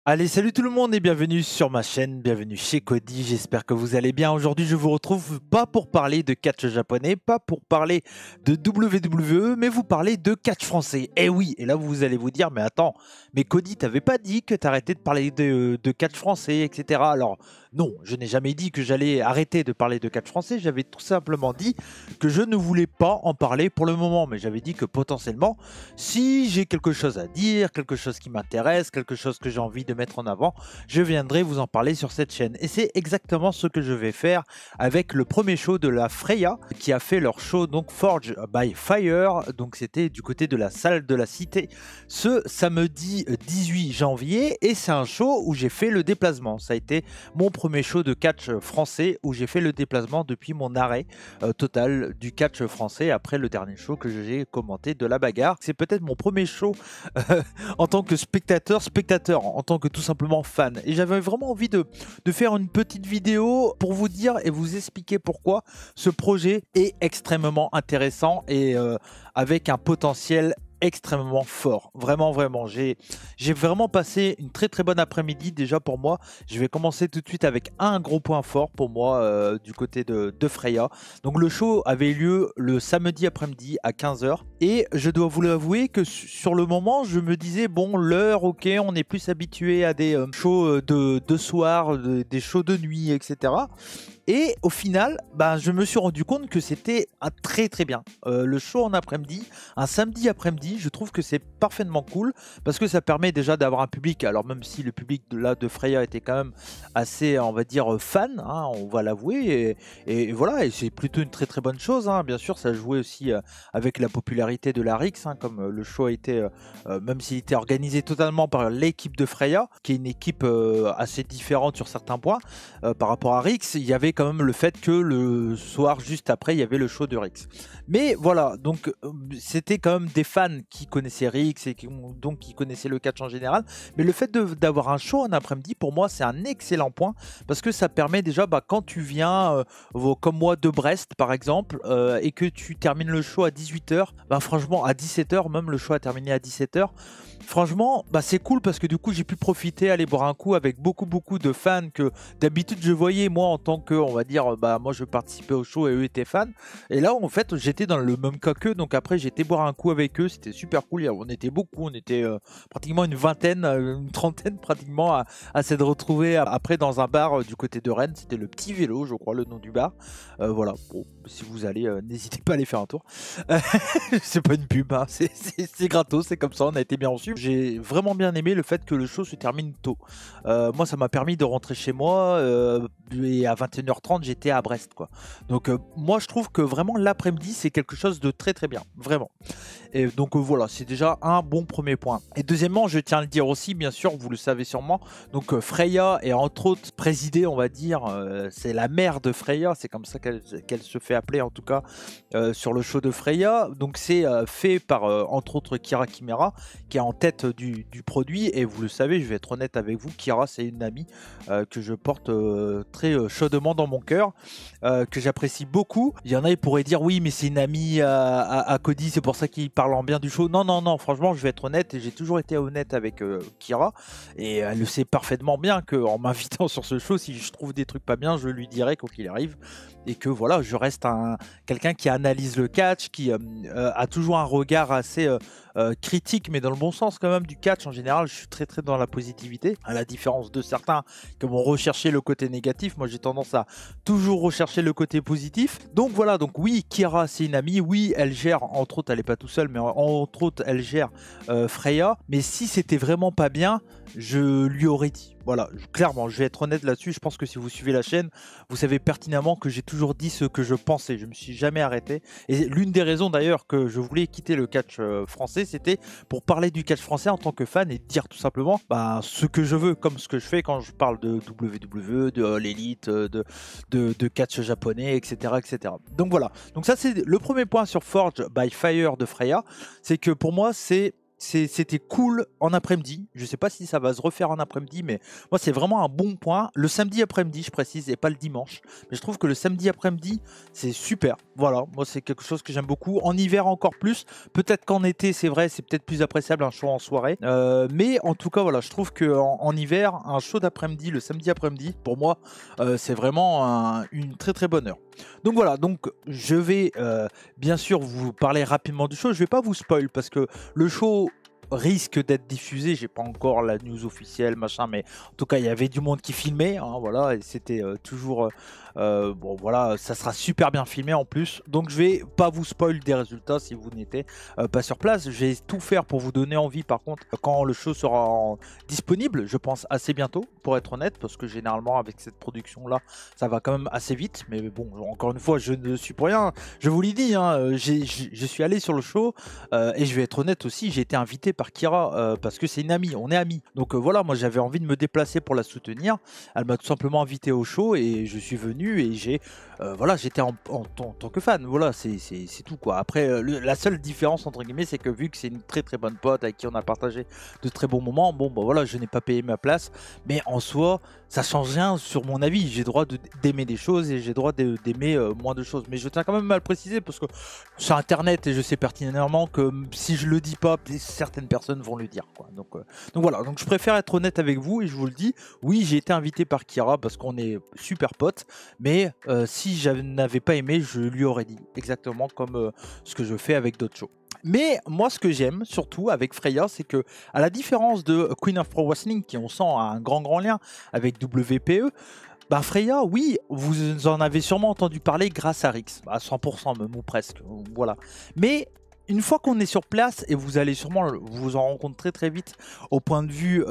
Allez, salut tout le monde et bienvenue sur ma chaîne, bienvenue chez Cody, j'espère que vous allez bien. Aujourd'hui je vous retrouve pas pour parler de catch japonais, pas pour parler de WWE, mais vous parler de catch français. Eh oui, et là vous allez vous dire, mais attends, mais Cody t'avais pas dit que t'arrêtais de parler de catch français, etc. Alors non, je n'ai jamais dit que j'allais arrêter de parler de catch français, j'avais tout simplement dit que je ne voulais pas en parler pour le moment, mais j'avais dit que potentiellement, si j'ai quelque chose à dire, quelque chose qui m'intéresse, quelque chose que j'ai envie de mettre en avant, je viendrai vous en parler sur cette chaîne. Et c'est exactement ce que je vais faire avec le premier show de la Freya qui a fait leur show donc Forge by Fire. Donc c'était du côté de la salle de la Cité ce samedi 18 janvier et c'est un show où j'ai fait le déplacement. Ça a été mon premier show de catch français où j'ai fait le déplacement depuis mon arrêt total du catch français après le dernier show que j'ai commenté de la bagarre. C'est peut-être mon premier show en tant que spectateur, en tant que tout simplement fan. Et j'avais vraiment envie de faire une petite vidéo pour vous dire et vous expliquer pourquoi ce projet est extrêmement intéressant et avec un potentiel extrêmement fort, vraiment j'ai vraiment passé une très bonne après-midi. Déjà pour moi, je vais commencer tout de suite avec un gros point fort pour moi du côté de Freya. Donc le show avait lieu le samedi après-midi à 15 h et je dois vous l'avouer que sur le moment je me disais bon, l'heure, ok, on est plus habitué à des shows de soir, des shows de nuit, etc. Et au final, je me suis rendu compte que c'était un très bien. Le show en après-midi, un samedi après-midi, je trouve que c'est parfaitement cool parce que ça permet déjà d'avoir un public. Alors même si le public de Freya était quand même assez, on va dire, fan, hein, on va l'avouer. Et voilà, et c'est plutôt une très bonne chose. Hein. Bien sûr, ça jouait aussi avec la popularité de la Rix, hein, comme le show a été, même s'il était organisé totalement par l'équipe de Freya, qui est une équipe assez différente sur certains points par rapport à Rix, il y avait quand même le fait que le soir juste après il y avait le show de Rix. Mais voilà, donc c'était quand même des fans qui connaissaient Rix et donc qui connaissaient le catch en général. Mais le fait d'avoir un show en après-midi, pour moi c'est un excellent point parce que ça permet déjà quand tu viens comme moi de Brest par exemple et que tu termines le show à 18 h, franchement à 17 h, même le show a terminé à 17 h. Franchement, c'est cool parce que du coup j'ai pu profiter, aller boire un coup avec beaucoup de fans que d'habitude je voyais moi en tant que, on va dire, moi je participais au show et eux étaient fans. Et là en fait j'étais dans le même cas qu'eux, donc après j'ai été boire un coup avec eux, c'était super cool. On était beaucoup, on était pratiquement une vingtaine, une trentaine pratiquement à s'être retrouvés après dans un bar du côté de Rennes. C'était le Petit Vélo, je crois, le nom du bar. Voilà, bon, si vous allez, n'hésitez pas à aller faire un tour. C'est pas une pub, hein. C'est gratos, c'est comme ça, on a été bien reçus. J'ai vraiment bien aimé le fait que le show se termine tôt. Moi ça m'a permis de rentrer chez moi et à 21 h 30 j'étais à Brest, quoi. Donc moi je trouve que vraiment l'après-midi c'est quelque chose de très bien, vraiment. Et donc voilà, c'est déjà un bon premier point. Et deuxièmement, je tiens à le dire aussi, bien sûr, vous le savez sûrement, donc Freya est entre autres présidée, on va dire, c'est la mère de Freya, c'est comme ça qu'elle se fait appeler en tout cas sur le show de Freya. Donc c'est fait par entre autres Kira Kimera qui est en tête du produit. Et vous le savez, je vais être honnête avec vous, Kira c'est une amie que je porte très chaudement dans mon cœur, que j'apprécie beaucoup. Il y en a qui pourraient dire oui mais c'est une amie à Cody, c'est pour ça qu'il parle en bien du show. Non, franchement je vais être honnête et j'ai toujours été honnête avec Kira et elle le sait parfaitement bien qu'en m'invitant sur ce show, si je trouve des trucs pas bien, je lui dirai quoi qu'il arrive. Et que voilà, je reste quelqu'un qui analyse le catch, qui a toujours un regard assez critique, mais dans le bon sens quand même du catch. En général, je suis très dans la positivité, à la différence de certains qui vont rechercher le côté négatif. Moi, j'ai tendance à toujours rechercher le côté positif. Donc voilà, donc oui, Kira, c'est une amie. Oui, elle gère, entre autres, elle n'est pas tout seule, mais entre autres, elle gère Freya. Mais si c'était vraiment pas bien, je lui aurais dit. Voilà, clairement, je vais être honnête là-dessus. Je pense que si vous suivez la chaîne, vous savez pertinemment que j'ai toujours dit ce que je pensais. Je me suis jamais arrêté. Et l'une des raisons d'ailleurs que je voulais quitter le catch français, c'était pour parler du catch français en tant que fan et dire tout simplement ce que je veux, comme ce que je fais quand je parle de WWE, de l'élite, de catch japonais, etc. Donc voilà. Donc ça, c'est le premier point sur Forge by Fire de Freya. C'est que pour moi, c'est c'était cool en après-midi. Je sais pas si ça va se refaire en après-midi, mais moi c'est vraiment un bon point. Le samedi après-midi, je précise, et pas le dimanche. Mais je trouve que le samedi après-midi, c'est super. Voilà, moi c'est quelque chose que j'aime beaucoup. En hiver encore plus. Peut-être qu'en été, c'est vrai, c'est peut-être plus appréciable un show en soirée. Mais en tout cas, voilà, je trouve qu'en hiver, un show d'après-midi, le samedi après-midi, pour moi, c'est vraiment une très très bonne heure. Donc voilà, donc je vais bien sûr vous parler rapidement du show. Je vais pas vous spoil parce que le show risque d'être diffusé. J'ai pas encore la news officielle, machin, mais en tout cas, il y avait du monde qui filmait, hein, voilà, et c'était toujours bon, voilà, ça sera super bien filmé en plus. Donc, je vais pas vous spoil des résultats si vous n'étiez pas sur place. Je vais tout faire pour vous donner envie, par contre, quand le show sera disponible, je pense assez bientôt, pour être honnête, parce que généralement, avec cette production-là, ça va quand même assez vite. Mais bon, encore une fois, je ne suis pour rien. Je vous l'ai dit, hein, je suis allé sur le show et je vais être honnête aussi, j'ai été invité par Kira parce que c'est une amie, on est amis. Donc voilà, moi j'avais envie de me déplacer pour la soutenir. Elle m'a tout simplement invité au show et je suis venu et j'ai voilà, j'étais en tant que fan. Voilà, c'est tout quoi. Après, la seule différence entre guillemets, c'est que vu que c'est une très très bonne pote avec qui on a partagé de très bons moments, bon bah voilà, je n'ai pas payé ma place, mais en soi, ça change rien sur mon avis. J'ai le droit d'aimer des choses et j'ai le droit d'aimer moins de choses. Mais je tiens quand même à le préciser parce que sur internet et je sais pertinemment que si je le dis pas, certaines personnes vont le dire quoi. Donc voilà, donc je préfère être honnête avec vous et je vous le dis, oui j'ai été invité par Kira parce qu'on est super potes, mais si je n'avais pas aimé, je lui aurais dit exactement comme ce que je fais avec d'autres shows. Mais moi, ce que j'aime surtout avec Freya, c'est que, à la différence de Queen of Pro Wrestling, qui on sent a un grand lien avec WPE, bah Freya, oui, vous en avez sûrement entendu parler grâce à Rix, à 100% même ou presque, voilà. Mais une fois qu'on est sur place, et vous allez sûrement vous en rendre compte très vite au point de vue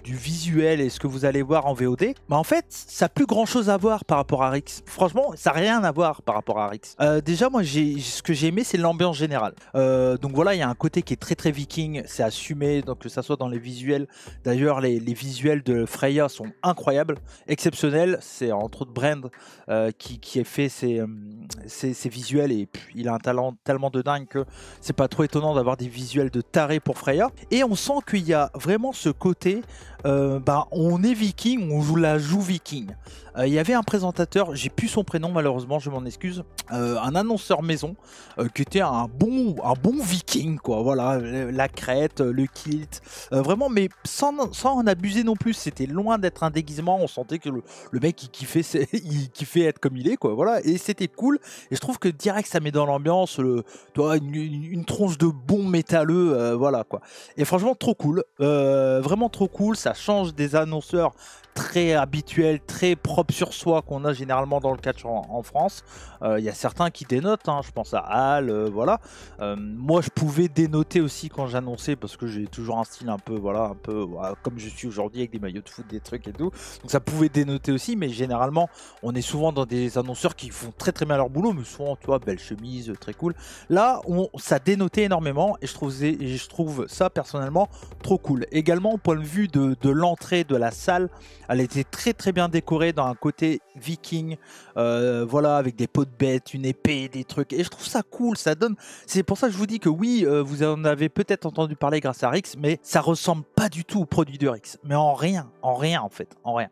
du visuel et ce que vous allez voir en VOD, bah en fait, ça n'a plus grand chose à voir par rapport à Rix. Franchement, ça n'a rien à voir par rapport à Rix. Déjà, moi, ce que j'ai aimé, c'est l'ambiance générale. Donc voilà, il y a un côté qui est très viking, c'est assumé, donc que ça soit dans les visuels. D'ailleurs, les visuels de Freya sont incroyables, exceptionnels. C'est entre autres Brand qui a fait ses visuels et il a un talent tellement de dingue que c'est pas trop étonnant d'avoir des visuels de taré pour Freya. Et on sent qu'il y a vraiment ce côté, on est viking, on la joue viking. Il y avait un présentateur, j'ai plus son prénom malheureusement, je m'en excuse, un annonceur maison qui était un bon viking quoi, voilà, la crête, le kilt, vraiment, mais sans en abuser non plus. C'était loin d'être un déguisement, on sentait que le mec il kiffait être comme il est quoi, voilà, et c'était cool. Et je trouve que direct ça met dans l'ambiance une tronche de bon métalleux, voilà quoi. Et franchement trop cool, vraiment trop cool. Ça change des annonceurs très habituel, très propre sur soi qu'on a généralement dans le catch en France. Il y a certains qui dénotent, hein, je pense à Al, voilà. Moi je pouvais dénoter aussi quand j'annonçais parce que j'ai toujours un style un peu, voilà, comme je suis aujourd'hui avec des maillots de foot, des trucs et tout. Donc ça pouvait dénoter aussi, mais généralement on est souvent dans des annonceurs qui font très bien leur boulot, mais souvent, tu vois, belle chemise, très cool. Là, ça dénotait énormément et je trouve ça personnellement trop cool. Également au point de vue de l'entrée de la salle, elle était très bien décorée dans un côté viking, voilà, avec des peaux de bêtes, une épée, des trucs. Et je trouve ça cool, ça donne. C'est pour ça que je vous dis que oui, vous en avez peut-être entendu parler grâce à Rix, mais ça ressemble pas du tout au produit de Rix. Mais en rien en fait, en rien.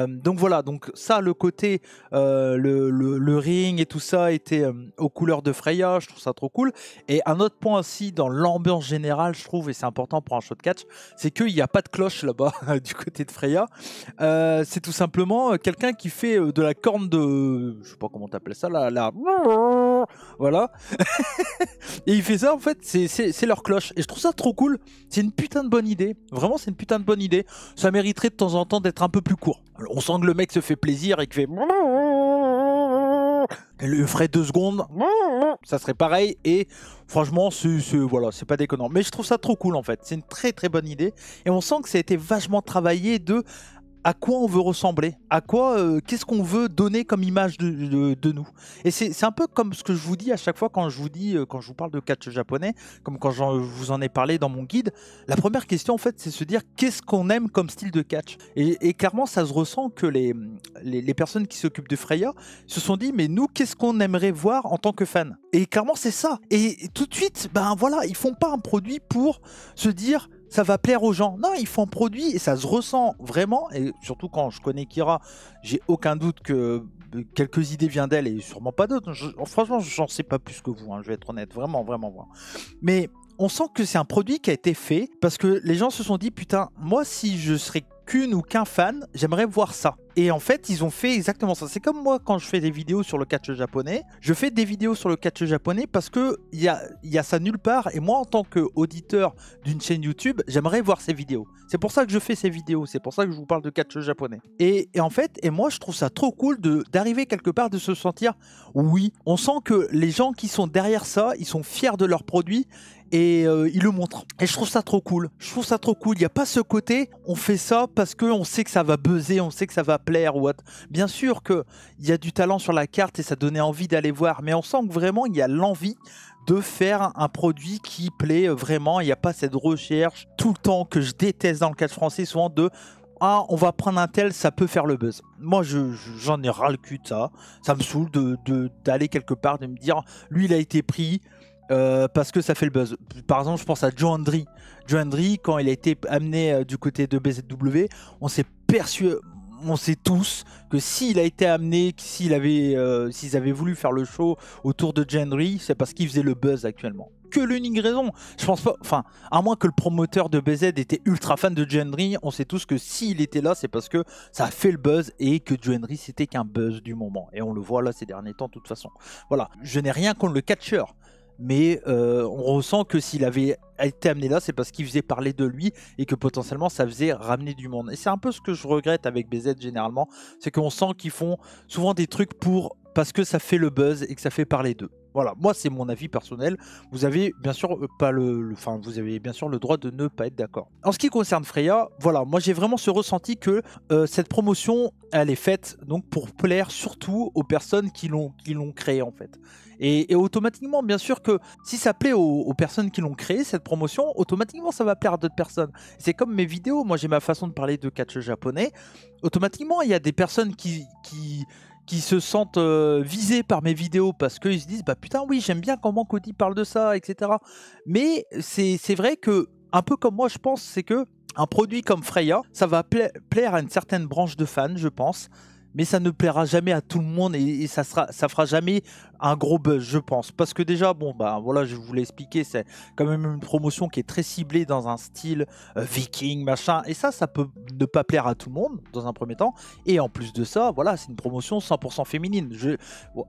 Donc voilà, donc ça, le côté, le ring et tout ça était aux couleurs de Freya, je trouve ça trop cool. Et un autre point aussi dans l'ambiance générale, je trouve, et c'est important pour un show de catch, c'est qu'il n'y a pas de cloche là-bas du côté de Freya. C'est tout simplement quelqu'un qui fait de la corne de, je sais pas comment t'appelles ça, voilà. Et il fait ça en fait, c'est leur cloche. Et je trouve ça trop cool. C'est une putain de bonne idée. Vraiment, c'est une putain de bonne idée. Ça mériterait de temps en temps d'être un peu plus court. On sent que le mec se fait plaisir et qu'il fait, elle le ferait 2 secondes, ça serait pareil. Et franchement, voilà, c'est pas déconnant. Mais je trouve ça trop cool en fait. C'est une très bonne idée. Et on sent que ça a été vachement travaillé à quoi on veut ressembler, à quoi, qu'est-ce qu'on veut donner comme image de nous. Et c'est un peu comme ce que je vous dis à chaque fois quand je vous dis, quand je vous parle de catch japonais, comme quand je vous en ai parlé dans mon guide. La première question en fait, c'est se dire qu'est-ce qu'on aime comme style de catch. Et clairement, ça se ressent que les personnes qui s'occupent de Freya se sont dit, mais nous, qu'est-ce qu'on aimerait voir en tant que fan. Et clairement, c'est ça. Et tout de suite, ben voilà, ils font pas un produit pour se dire ça va plaire aux gens. Non, ils font un produit et ça se ressent vraiment. Et surtout quand je connais Kira, j'ai aucun doute que quelques idées viennent d'elle et sûrement pas d'autres. Franchement, j'en sais pas plus que vous, hein, je vais être honnête. Vraiment, vraiment, vraiment. Mais on sent que c'est un produit qui a été fait parce que les gens se sont dit, putain, moi, si je serais qu'une ou qu'un fan, j'aimerais voir ça. Et en fait, ils ont fait exactement ça. C'est comme moi quand je fais des vidéos sur le catch japonais. Je fais des vidéos sur le catch japonais parce que il y a ça nulle part. Et moi, en tant qu'auditeur d'une chaîne YouTube, j'aimerais voir ces vidéos. C'est pour ça que je fais ces vidéos. C'est pour ça que je vous parle de catch japonais. Et en fait, moi, je trouve ça trop cool d'arriver quelque part, de se sentir, oui, on sent que les gens qui sont derrière ça, ils sont fiers de leurs produits. Et ils le montrent. Et je trouve ça trop cool. Je trouve ça trop cool. Il n'y a pas ce côté, on fait ça parce qu'on sait que ça va buzzer, on sait que ça va plaire ou autre. Bien sûr qu'il y a du talent sur la carte et ça donnait envie d'aller voir. Mais on sent que vraiment, il y a l'envie de faire un produit qui plaît vraiment. Il n'y a pas cette recherche tout le temps que je déteste dans le catch français, souvent de... Ah, on va prendre un tel, ça peut faire le buzz. Moi, j'en ai ras le cul de ça. Ça me saoule d'aller quelque part, de me dire, lui, il a été pris... parce que ça fait le buzz. Par exemple, je pense à Joe Hendry. Joe Hendry, quand il a été amené du côté de BZW, on s'est on sait tous que s'il a été amené, s'ils avaient voulu faire le show autour de Joe Hendry, c'est parce qu'il faisait le buzz actuellement. Que l'unique raison. Je pense pas, enfin, à moins que le promoteur de BZ était ultra fan de Joe Hendry, on sait tous que s'il était là, c'est parce que ça a fait le buzz et que Joe Hendry c'était qu'un buzz du moment. Et on le voit là ces derniers temps de toute façon. Voilà, je n'ai rien contre le catcheur. Mais on ressent que s'il avait été amené là, c'est parce qu'il faisait parler de lui et que potentiellement ça faisait ramener du monde. Et c'est un peu ce que je regrette avec BZ généralement, c'est qu'on sent qu'ils font souvent des trucs parce que ça fait le buzz et que ça fait parler d'eux. Voilà, moi c'est mon avis personnel. Vous avez bien sûr vous avez bien sûr le droit de ne pas être d'accord. En ce qui concerne Freya, voilà, moi j'ai vraiment ce ressenti que cette promotion, elle est faite donc pour plaire surtout aux personnes qui l'ont créée en fait. Et automatiquement, bien sûr que si ça plaît aux personnes qui l'ont créé, cette promotion, automatiquement ça va plaire à d'autres personnes. C'est comme mes vidéos, moi j'ai ma façon de parler de catch japonais. Automatiquement, il y a des personnes qui se sentent visés par mes vidéos parce qu'ils se disent bah putain oui j'aime bien comment Cody parle de ça, etc. Mais c'est vrai que un peu comme moi je pense, c'est que un produit comme Freya, ça va plaire à une certaine branche de fans je pense, mais ça ne plaira jamais à tout le monde et ça fera jamais un gros buzz je pense, parce que déjà bon bah voilà, je vous l'ai expliqué, c'est quand même une promotion qui est très ciblée dans un style viking machin, et ça peut ne pas plaire à tout le monde dans un premier temps, et en plus de ça voilà, c'est une promotion 100% féminine.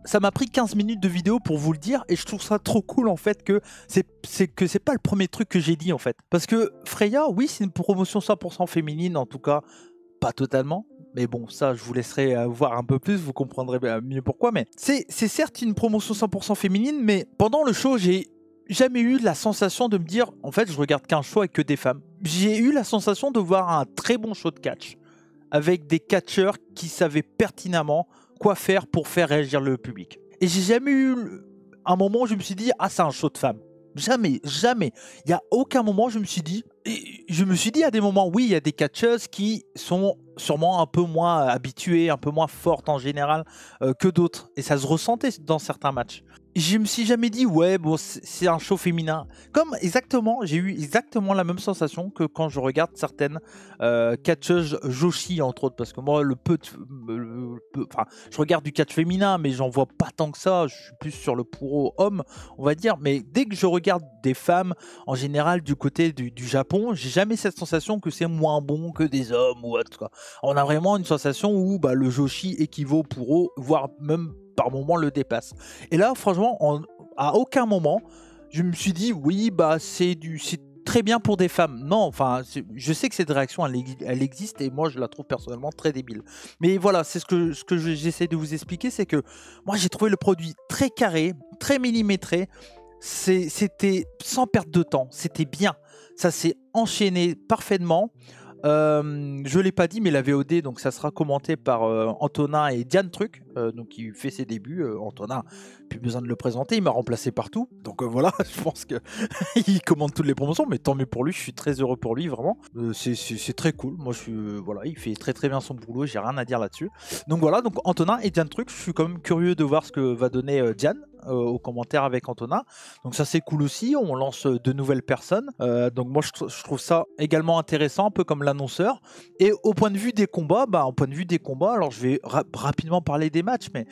Ça m'a pris 15 minutes de vidéo pour vous le dire, et je trouve ça trop cool en fait que c'est pas le premier truc que j'ai dit en fait, parce que Freya oui c'est une promotion 100% féminine, en tout cas pas totalement, mais bon, ça, je vous laisserai voir un peu plus, vous comprendrez mieux pourquoi. Mais c'est certes une promotion 100% féminine, mais pendant le show, j'ai jamais eu la sensation de me dire, en fait, je regarde qu'un show avec que des femmes. J'ai eu la sensation de voir un très bon show de catch, avec des catcheurs qui savaient pertinemment quoi faire pour faire réagir le public. Et j'ai jamais eu un moment où je me suis dit, ah, c'est un show de femmes. Jamais, jamais. Il n'y a aucun moment où je me suis dit... Et je me suis dit à des moments, oui, il y a des catcheuses qui sont sûrement un peu moins habituées, un peu moins fortes en général que d'autres. Et ça se ressentait dans certains matchs. Je me suis jamais dit, ouais, bon, c'est un show féminin. Comme exactement, j'ai eu exactement la même sensation que quand je regarde certaines catcheuses Joshi, entre autres. Parce que moi, je regarde du catch féminin, mais j'en vois pas tant que ça. Je suis plus sur le pro homme, on va dire. Mais dès que je regarde des femmes, en général, du côté du Japon, j'ai jamais cette sensation que c'est moins bon que des hommes ou autre, quoi. On a vraiment une sensation où bah, le Joshi équivaut pour eux, voire même par moment le dépasse. Et là, franchement, à aucun moment, je me suis dit, oui, bah c'est très bien pour des femmes. Non, enfin, je sais que cette réaction, elle existe et moi, je la trouve personnellement très débile. Mais voilà, c'est ce que j'essaie de vous expliquer, c'est que moi, j'ai trouvé le produit très carré, très millimétré. C'était sans perte de temps, c'était bien. Ça s'est enchaîné parfaitement. Je l'ai pas dit, mais la VOD, donc ça sera commenté par Antonin et Diane Truc, donc qui fait ses débuts. Antonin, plus besoin de le présenter, il m'a remplacé partout. Donc voilà, je pense que il commande toutes les promotions, mais tant mieux pour lui. Je suis très heureux pour lui, vraiment. C'est très cool. Moi, je suis voilà, il fait très très bien son boulot. J'ai rien à dire là-dessus. Donc voilà, donc Antonin et Diane Truc. Je suis quand même curieux de voir ce que va donner Diane. Aux commentaires avec Antonin, donc ça c'est cool aussi, on lance de nouvelles personnes, donc moi je trouve ça également intéressant, un peu comme l'annonceur. Et au point de vue des combats, alors je vais rapidement parler des matchs, mais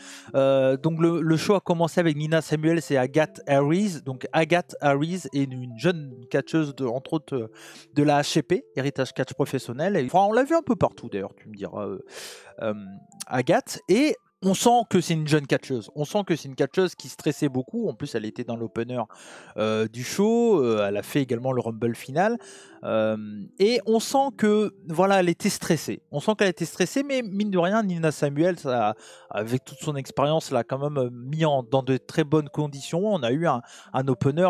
donc le show a commencé avec Nina Samuels et Agathe Harris. Donc Agathe Harris est une jeune catcheuse entre autres de la HCP, Héritage Catch Professionnel, et, enfin, on l'a vu un peu partout d'ailleurs, tu me diras, Agathe, et on sent que c'est une jeune catcheuse. On sent que c'est une catcheuse qui stressait beaucoup. En plus, elle était dans l'opener du show. Elle a fait également le Rumble final. Et on sent que voilà, elle était stressée. On sent qu'elle était stressée, mais mine de rien, Nina Samuels, avec toute son expérience, l'a quand même mis dans de très bonnes conditions. On a eu un opener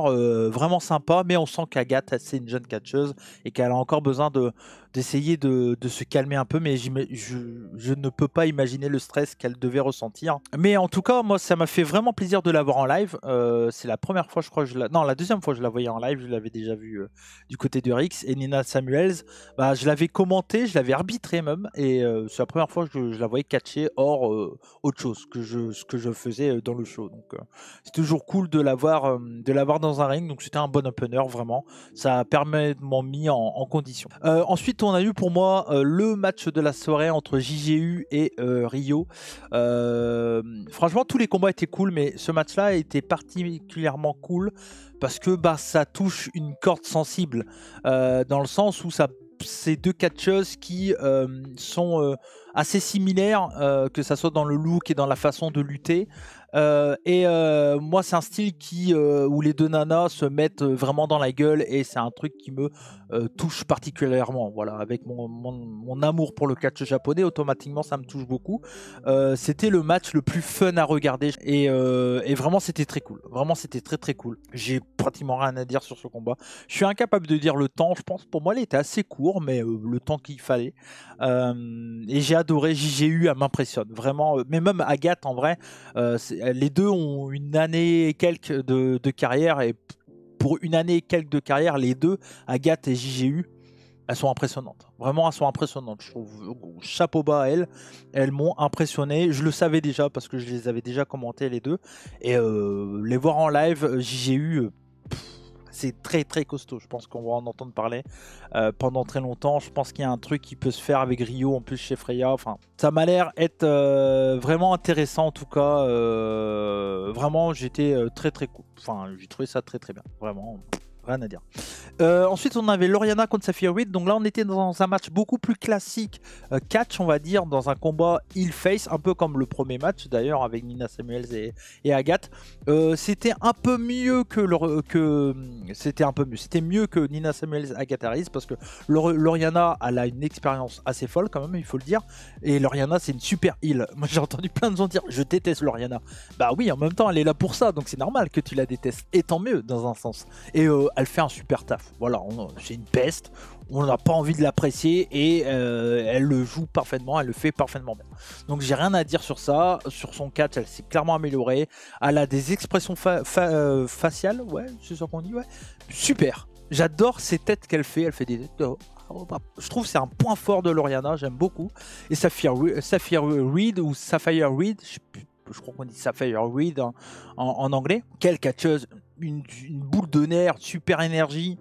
vraiment sympa, mais on sent qu'Agathe, c'est une jeune catcheuse et qu'elle a encore besoin d'essayer de se calmer un peu, mais je ne peux pas imaginer le stress qu'elle devait ressentir. Mais en tout cas, moi, ça m'a fait vraiment plaisir de la voir en live. C'est la première fois, je crois, la deuxième fois que je la voyais en live. Je l'avais déjà vue du côté de Rix. Et Nina Samuels, je l'avais commenté, je l'avais arbitré même, et c'est la première fois que je la voyais catcher hors autre chose que ce que je faisais dans le show. Donc c'est toujours cool de la voir dans un ring. Donc c'était un bon opener, vraiment. Ça a permis mis en condition. Ensuite, on a eu pour moi le match de la soirée entre JGU et Rio. Franchement, tous les combats étaient cool, mais ce match-là était particulièrement cool parce que ça touche une corde sensible, dans le sens où c'est deux catcheuses qui sont assez similaires, que ça soit dans le look et dans la façon de lutter. Moi, c'est un style où les deux nanas se mettent vraiment dans la gueule, et c'est un truc qui me touche particulièrement. Voilà, avec mon amour pour le catch japonais, automatiquement ça me touche beaucoup. C'était le match le plus fun à regarder, et vraiment c'était très cool. Vraiment c'était très très cool. J'ai pratiquement rien à dire sur ce combat. Je suis incapable de dire le temps. Je pense pour moi il était assez court, mais le temps qu'il fallait. Et j'ai adoré. JGU, elle m'impressionne vraiment. Mais même Agathe, en vrai, les deux ont une année et quelques de carrière, et pour une année et quelques de carrière, les deux, Agathe et JGU, elles sont impressionnantes. Vraiment, elles sont impressionnantes. Je trouve, chapeau bas à elles. Elles m'ont impressionné. Je le savais déjà parce que je les avais déjà commentés les deux. Et les voir en live, JGU, c'est très très costaud. Je pense qu'on va en entendre parler pendant très longtemps. Je pense qu'il y a un truc qui peut se faire avec Rio en plus chez Freya. Enfin, ça m'a l'air être vraiment intéressant en tout cas. Vraiment, j'étais très très cool. Enfin, j'ai trouvé ça très très bien. Vraiment. Rien à dire. Ensuite, on avait Loriana contre Sapphire Reed. Donc là, on était dans un match beaucoup plus classique, catch, on va dire, dans un combat heel-face, un peu comme le premier match d'ailleurs avec Nina Samuels et Agathe. C'était un peu mieux c'était mieux que Nina Samuels, Agathe Harris, parce que Loriana, elle a une expérience assez folle quand même, il faut le dire. Et Loriana, c'est une super heel. Moi, j'ai entendu plein de gens dire je déteste Loriana. Bah oui, en même temps, elle est là pour ça, donc c'est normal que tu la détestes. Et tant mieux dans un sens. Et elle fait un super taf. Voilà, c'est une peste. On n'a pas envie de l'apprécier, et elle le joue parfaitement, elle le fait parfaitement bien. Donc j'ai rien à dire sur ça. Sur son catch, elle s'est clairement améliorée. Elle a des expressions faciales, ouais, c'est ça qu'on dit, ouais. Super. J'adore ces têtes qu'elle fait. Elle fait des têtes. Je trouve que c'est un point fort de Loriana, j'aime beaucoup. Et Sapphire Reed ou Sapphire Reed, je crois qu'on dit Sapphire Reed en anglais. Quelle catcheuse, une boule de nerfs, super énergie,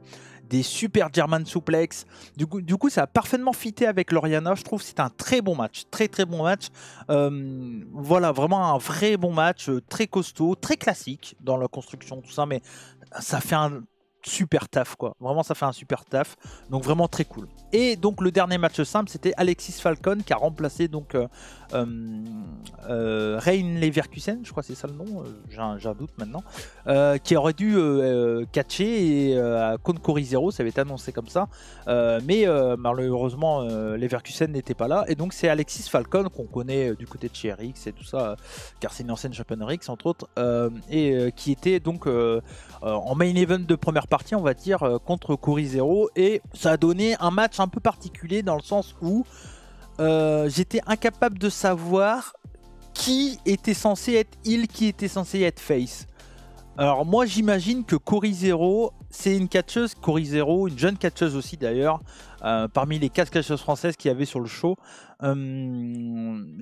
des super German suplex. Du coup, ça a parfaitement fité avec Loriana. Je trouve que c'est un très bon match, très très bon match. Voilà, vraiment un vrai bon match, très costaud, très classique dans la construction, tout ça, mais ça fait un super taf, quoi. Vraiment, ça fait un super taf. Donc vraiment très cool. Et donc le dernier match simple, c'était Alexis Falcon qui a remplacé donc Rein Leverkusen, je crois que c'est ça le nom, j'ai un doute maintenant, qui aurait dû catcher contre Cory Zero, ça avait été annoncé comme ça, mais malheureusement Leverkusen n'était pas là, et donc c'est Alexis Falcon qu'on connaît du côté de chez RX et tout ça, car c'est une ancienne championne RX entre autres, et qui était donc en main event de première reparti, on va dire, contre Cory Zero. Et ça a donné un match un peu particulier dans le sens où j'étais incapable de savoir qui était censé être heal, qui était censé être face. Alors moi j'imagine que Cory Zero, c'est une catcheuse, Cory Zero, une jeune catcheuse aussi d'ailleurs, parmi les 4 catcheuses françaises qu'il y avait sur le show. Il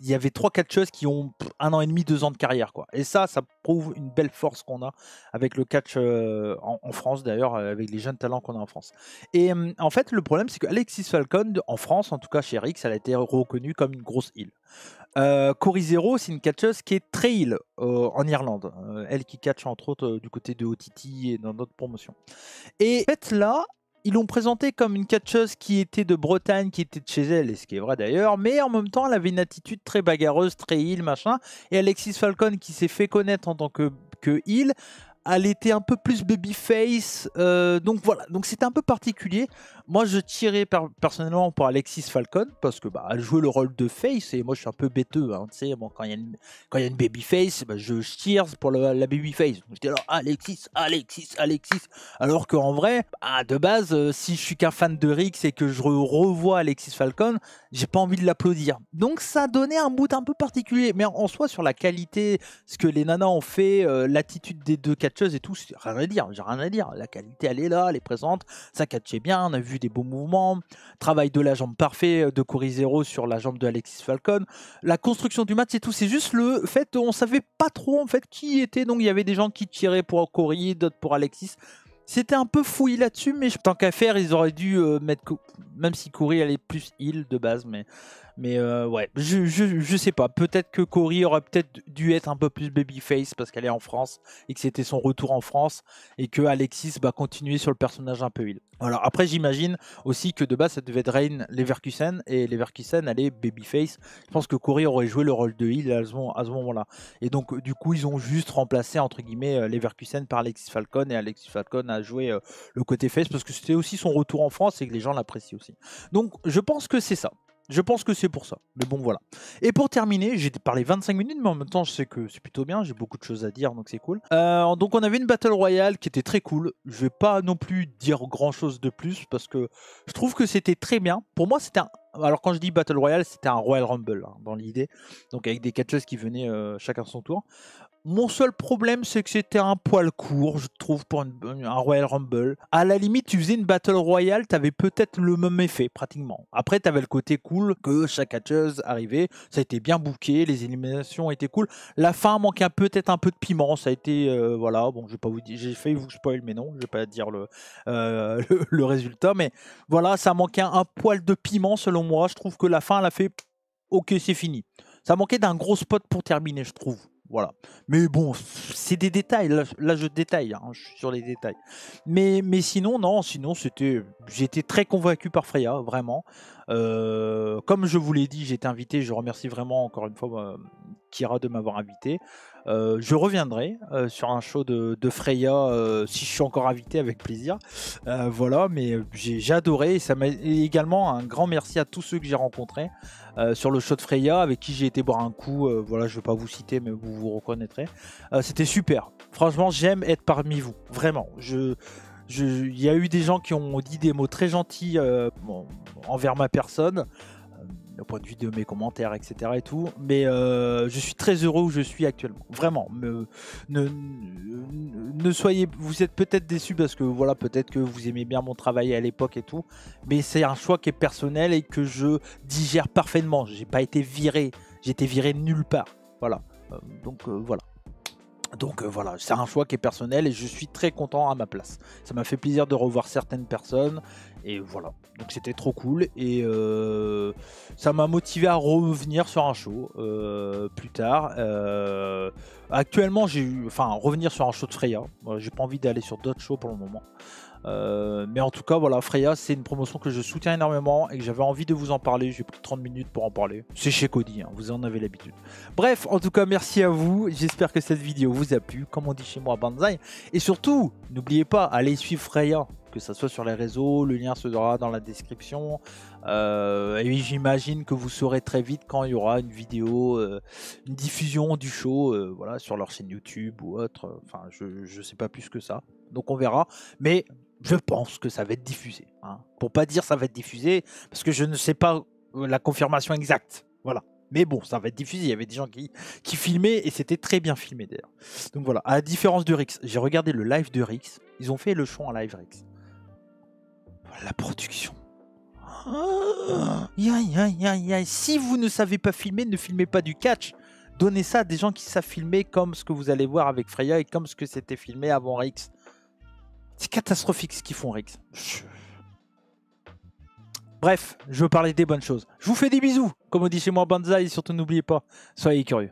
y avait 3 catcheuses qui ont 1 an et demi, 2 ans de carrière, quoi. Et ça prouve une belle force qu'on a avec le catch en France d'ailleurs, avec les jeunes talents qu'on a en France. Et en fait le problème c'est que Alexis Falcon, en France en tout cas chez Rix, elle a été reconnue comme une grosse heal. Cory Zero, c'est une catcheuse qui est très heal en Irlande. Elle qui catch entre autres du côté de OTT et dans d'autres promotions. Et en fait là, ils l'ont présentée comme une catcheuse qui était de Bretagne, qui était de chez elle, et ce qui est vrai d'ailleurs, mais en même temps elle avait une attitude très bagarreuse, très heal, machin. Et Alexis Falcon qui s'est fait connaître en tant que heal, elle était un peu plus babyface, donc voilà, donc c'était un peu particulier. Moi je tirais personnellement pour Alexis Falcon parce que elle jouait le rôle de face et moi je suis un peu bêteux, hein, tu sais, bon, quand il y a une babyface, je cheers pour la babyface. J'étais là, Alexis, alors qu'en vrai, de base, si je suis qu'un fan de Rix et que je revois Alexis Falcon, j'ai pas envie de l'applaudir. Donc ça donnait un mood un peu particulier, mais en soi sur la qualité, ce que les nanas ont fait, l'attitude des deux catcheuses et tout, rien à dire, j'ai rien à dire. La qualité elle est là, elle est présente, ça catchait bien, on a vu des beaux mouvements, travail de la jambe parfait de Cory Zero sur la jambe de Alexis Falcon, la construction du match et tout, c'est juste le fait on savait pas trop en fait qui était, donc il y avait des gens qui tiraient pour Cory, d'autres pour Alexis. C'était un peu fouillis là-dessus, mais tant qu'à faire, ils auraient dû mettre, même si Cory elle est plus heal de base, mais ouais, je sais pas. Peut-être que Cory aurait peut-être dû être un peu plus babyface parce qu'elle est en France et que c'était son retour en France et que Alexis continuer sur le personnage un peu heal. Voilà. Après, j'imagine aussi que de base ça devait être Rain Leverkusen et Leverkusen elle est babyface. Je pense que Cory aurait joué le rôle de heal à ce moment-là. Et donc du coup ils ont juste remplacé entre guillemets Leverkusen par Alexis Falcon et Alexis Falcon a joué le côté face parce que c'était aussi son retour en France et que les gens l'apprécient aussi. Donc je pense que c'est ça. Je pense que c'est pour ça. Mais bon, voilà. Et pour terminer, j'ai parlé 25 minutes, mais en même temps, je sais que c'est plutôt bien. J'ai beaucoup de choses à dire, donc c'est cool. Donc, on avait une Battle Royale qui était très cool. Je vais pas non plus dire grand-chose de plus parce que je trouve que c'était très bien. Pour moi, c'était un... Alors, quand je dis Battle Royale, c'était un Royal Rumble, hein, dans l'idée. Donc, avec des catcheuses qui venaient chacun son tour. Mon seul problème, c'est que c'était un poil court, je trouve, pour un Royal Rumble. À la limite, tu faisais une Battle Royale, t'avais peut-être le même effet, pratiquement. Après, t'avais le côté cool que chaque catcheuse arrivait. Ça a été bien booké, les éliminations étaient cool. La fin manquait peut-être un peu de piment. Ça a été, voilà, bon, je vais pas vous dire, j'ai failli vous spoil, mais non, je vais pas dire le résultat. Mais voilà, ça manquait un poil de piment, selon moi. Je trouve que la fin, elle a fait, ok, c'est fini. Ça manquait d'un gros spot pour terminer, je trouve. Voilà. Mais bon, c'est des détails. Là je détaille. Hein, je suis sur les détails. Mais sinon, non. Sinon, j'ai été très convaincu par Freya, vraiment. Comme je vous l'ai dit, j'ai été invité. Je remercie vraiment encore une fois Kira de m'avoir invité. Je reviendrai sur un show de Freya si je suis encore invité, avec plaisir. Voilà, mais j'ai adoré. Et ça m'a également un grand merci à tous ceux que j'ai rencontrés sur le show de Freya, avec qui j'ai été boire un coup. Voilà, je ne vais pas vous citer, mais vous vous reconnaîtrez. C'était super. Franchement, j'aime être parmi vous. Vraiment. Il y a eu des gens qui ont dit des mots très gentils envers ma personne, au point de vue de mes commentaires, etc. et tout. Mais je suis très heureux où je suis actuellement. Vraiment. Ne soyez... Vous êtes peut-être déçus parce que voilà, peut-être que vous aimez bien mon travail à l'époque et tout. Mais c'est un choix qui est personnel et que je digère parfaitement. J'ai pas été viré. J'ai été viré nulle part. Voilà. Voilà. Donc voilà, c'est un choix qui est personnel et je suis très content à ma place. Ça m'a fait plaisir de revoir certaines personnes et voilà. Donc c'était trop cool et ça m'a motivé à revenir sur un show plus tard. Actuellement, revenir sur un show de Freya. J'ai pas envie d'aller sur d'autres shows pour le moment. Mais en tout cas voilà, Freya c'est une promotion que je soutiens énormément et que j'avais envie de vous en parler. J'ai pris 30 minutes pour en parler. C'est chez Cody, hein, vous en avez l'habitude. Bref, en tout cas merci à vous. J'espère que cette vidéo vous a plu, comme on dit chez moi, Banzai. Et surtout, n'oubliez pas, allez suivre Freya, que ça soit sur les réseaux, le lien sera dans la description. Et j'imagine que vous saurez très vite quand il y aura une vidéo, une diffusion du show voilà, sur leur chaîne YouTube ou autre. Enfin, je sais pas plus que ça. Donc on verra. Mais je pense que ça va être diffusé. Hein. Pour pas dire ça va être diffusé, parce que je ne sais pas la confirmation exacte. Voilà. Mais bon, ça va être diffusé. Il y avait des gens qui filmaient et c'était très bien filmé d'ailleurs. Donc voilà, à la différence de Rix, j'ai regardé le live de Rix. Ils ont fait le show en live Rix. La production. Si vous ne savez pas filmer, ne filmez pas du catch. Donnez ça à des gens qui savent filmer comme ce que vous allez voir avec Freya et comme ce que c'était filmé avant Rix. C'est catastrophique ce qu'ils font Rix. Bref, je veux parler des bonnes choses. Je vous fais des bisous, comme on dit chez moi Banzai, et surtout n'oubliez pas, soyez curieux.